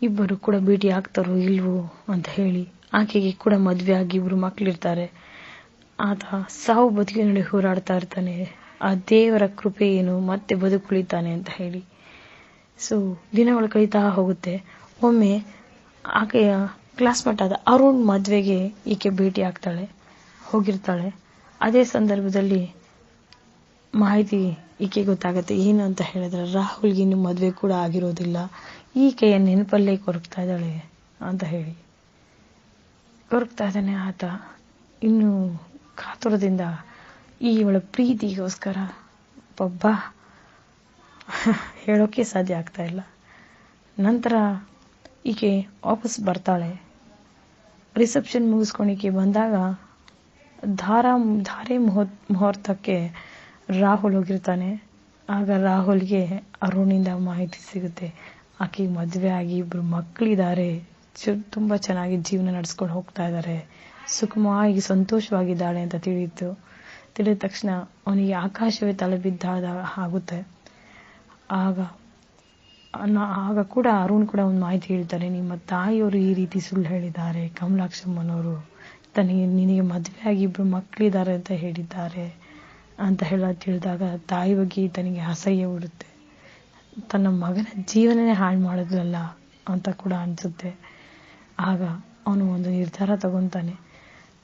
ಇಬ್ಬರು ಕೂಡ ಭೇಟಿ ಆಗ್ತಾರೋ ಇಲ್ವೋ ಅಂತ ಹೇಳಿ ಆಕೆಗೆ ಕೂಡ ಮದ್ವೆ ಆಗಿ ಇಬ್ರು ಮಕ್ಕಳಿರ್ತಾರೆ. ಆತ ಸಾವು ಬದುಕಿನ ನಡುವೆ ಹೋರಾಡ್ತಾ ಇರ್ತಾನೆ. ಆ ದೇವರ ಕೃಪೆ ಏನು ಮತ್ತೆ ಬದುಕುಳಿತಾನೆ ಅಂತ ಹೇಳಿ. ಸೊ ದಿನಗಳು ಕಳೀತಾ ಹೋಗುತ್ತೆ. ಒಮ್ಮೆ ಆಕೆಯ ಕ್ಲಾಸ್ಮೇಟ್ ಆದ ಅರುಣ್ ಮದ್ವೆಗೆ ಈಕೆ ಭೇಟಿ ಆಗ್ತಾಳೆ, ಹೋಗಿರ್ತಾಳೆ. ಅದೇ ಸಂದರ್ಭದಲ್ಲಿ ಮಾಹಿತಿ ಈಕೆ ಗೊತ್ತಾಗತ್ತೆ. ಏನು ಅಂತ ಹೇಳಿದ್ರೆ, ರಾಹುಲ್ಗೆ ಇನ್ನು ಮದ್ವೆ ಕೂಡ ಆಗಿರೋದಿಲ್ಲ, ಈಕೆಯ ನೆನಪಲ್ಲೇ ಕೊರಗ್ತಾ ಇದ್ದಾಳೆ ಅಂತ ಹೇಳಿ. ಕೊರಗ್ತಾ ಇದ್ದಾನೆ ಆತ. ಇನ್ನು ಕಾತುರದಿಂದ ಇವಳ ಪ್ರೀತಿಗೋಸ್ಕರ ಪಬ್ಬ ಹೇಳೋಕೆ ಸಾಧ್ಯ ಆಗ್ತಾ ಇಲ್ಲ. ನಂತರ ಈಕೆ ವಾಪಸ್ ಬರ್ತಾಳೆ. ರಿಸೆಪ್ಷನ್ ಮುಗಿಸ್ಕೊಂಡು ಈಕೆ ಬಂದಾಗ ಧಾರೆ ಮುಹೂರ್ತಕ್ಕೆ ರಾಹುಲ್ ಹೋಗಿರ್ತಾನೆ. ಆಗ ರಾಹುಲ್ಗೆ ಅರುಣಿಂದ ಮಾಹಿತಿ ಸಿಗುತ್ತೆ. ಆಕೆಗೆ ಮದುವೆ ಆಗಿ ಇಬ್ರು ಮಕ್ಕಳಿದ್ದಾರೆ, ತುಂಬಾ ಚೆನ್ನಾಗಿ ಜೀವನ ನಡೆಸ್ಕೊಂಡು ಹೋಗ್ತಾ ಇದ್ದಾರೆ, ಸುಖವಾಗಿ ಸಂತೋಷವಾಗಿದ್ದಾಳೆ ಅಂತ ತಿಳಿದ ತಕ್ಷಣ ಅವನಿಗೆ ಆಕಾಶವೇ ತಲೆ ಬಿದ್ದಾದ ಆಗುತ್ತೆ. ಆಗ ಕೂಡ ಅರುಣ್ ಕೂಡ ಒಂದು ಮಾಹಿತಿ ಹೇಳ್ತಾರೆ, ನಿಮ್ಮ ತಾಯಿಯವರು ಈ ರೀತಿ ಸುಳ್ಳು ಹೇಳಿದ್ದಾರೆ, ಕಮಲಾಕ್ಷಮ್ಮನವರು ನಿನಗೆ ಮದುವೆ ಆಗಿ ಇಬ್ರು ಮಕ್ಕಳಿದ್ದಾರೆ ಅಂತ ಹೇಳಿದ್ದಾರೆ ಅಂತ ತಿಳಿದಾಗ ತಾಯಿ ಬಗ್ಗೆ ತನಗೆ ಅಸಹ್ಯ ಉಡುತ್ತೆ. ತನ್ನ ಮಗನ ಜೀವನನೇ ಹಾಳು ಮಾಡಿದ್ಲಲ್ಲ ಅಂತ ಕೂಡ ಅನ್ಸುತ್ತೆ. ಆಗ ಅವನು ಒಂದು ನಿರ್ಧಾರ ತಗೊಂತಾನೆ.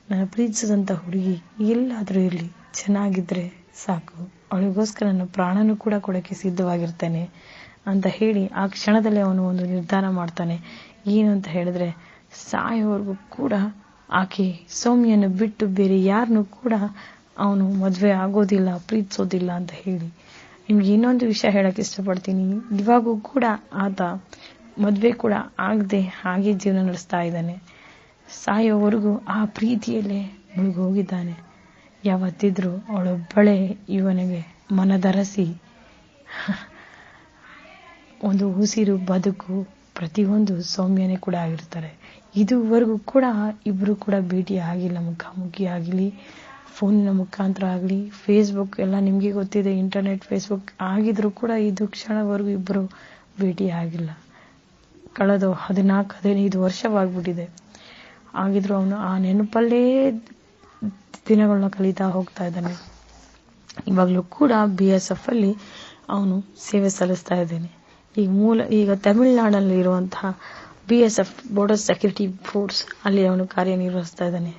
ನನ್ನ ಪ್ರೀತಿಸಿದಂಥ ಹುಡುಗಿ ಎಲ್ಲಾದರೂ ಇರಲಿ, ಚೆನ್ನಾಗಿದ್ರೆ ಸಾಕು, ಅವಳಿಗೋಸ್ಕರ ನನ್ನ ಪ್ರಾಣನೂ ಕೂಡ ಕೊಡೋಕ್ಕೆ ಸಿದ್ಧವಾಗಿರ್ತೇನೆ ಅಂತ ಹೇಳಿ ಆ ಕ್ಷಣದಲ್ಲಿ ಅವನು ಒಂದು ನಿರ್ಧಾರ ಮಾಡ್ತಾನೆ. ಏನು ಅಂತ ಹೇಳಿದ್ರೆ, ಸಾಯೋವರೆಗೂ ಕೂಡ ಆಕೆ ಸೌಮ್ಯನ ಬಿಟ್ಟು ಬೇರೆ ಯಾರನ್ನೂ ಕೂಡ ಅವನು ಮದುವೆ ಆಗೋದಿಲ್ಲ, ಪ್ರೀತಿಸೋದಿಲ್ಲ ಅಂತ ಹೇಳಿ. ನಿಮ್ಗೆ ಇನ್ನೊಂದು ವಿಷಯ ಹೇಳಕ್ಕೆ ಇಷ್ಟಪಡ್ತೀನಿ. ಇವಾಗೂ ಕೂಡ ಆತ ಮದುವೆ ಕೂಡ ಆಗದೆ ಹಾಗೆ ಜೀವನ ನಡೆಸ್ತಾ ಇದ್ದಾನೆ. ಸಾಯೋವರೆಗೂ ಆ ಪ್ರೀತಿಯಲ್ಲೇ ಮುಳುಗೋಗಿದ್ದಾನೆ. ಯಾವತ್ತಿದ್ರೂ ಅವಳೊಬ್ಬಳೇ ಇವನಿಗೆ ಮನದರಸಿ ಒಂದು ಉಸಿರು, ಬದುಕು, ಪ್ರತಿಯೊಂದು ಸೌಮ್ಯನೇ ಕೂಡ ಆಗಿರ್ತಾರೆ. ಇದುವರೆಗೂ ಕೂಡ ಇಬ್ರು ಕೂಡ ಭೇಟಿ ಆಗಿಲ್ಲ, ಮುಖಾಮುಖಿ ಆಗಲಿ, ಫೋನಿನ ಮುಖಾಂತರ ಆಗಲಿ, ಫೇಸ್ಬುಕ್ ಎಲ್ಲ ನಿಮಗೆ ಗೊತ್ತಿದೆ, ಇಂಟರ್ನೆಟ್ ಫೇಸ್ಬುಕ್ ಆಗಿದ್ರು ಕೂಡ ಇದು ಕ್ಷಣವರೆಗೂ ಇಬ್ಬರು ಭೇಟಿ ಆಗಿಲ್ಲ. ಕಳೆದ 14-15 ವರ್ಷವಾಗ್ಬಿಟ್ಟಿದೆ. ಆಗಿದ್ರು ಅವನು ಆ ನೆನಪಲ್ಲೇ ದಿನಗಳನ್ನ ಕಳೀತಾ ಹೋಗ್ತಾ ಇದ್ದಾನೆ. ಇವಾಗಲೂ ಕೂಡ BSF ಅಲ್ಲಿ ಅವನು ಸೇವೆ ಸಲ್ಲಿಸ್ತಾ ಇದ್ದಾನೆ. ಈಗ ತಮಿಳುನಾಡಲ್ಲಿ ಇರುವಂತಹ BSF ಬಾರ್ಡರ್ ಸೆಕ್ಯೂರಿಟಿ ಫೋರ್ಸ್ ಅಲ್ಲಿ ಅವನು ಕಾರ್ಯನಿರ್ವಹಿಸ್ತಾ ಇದ್ದಾನೆ.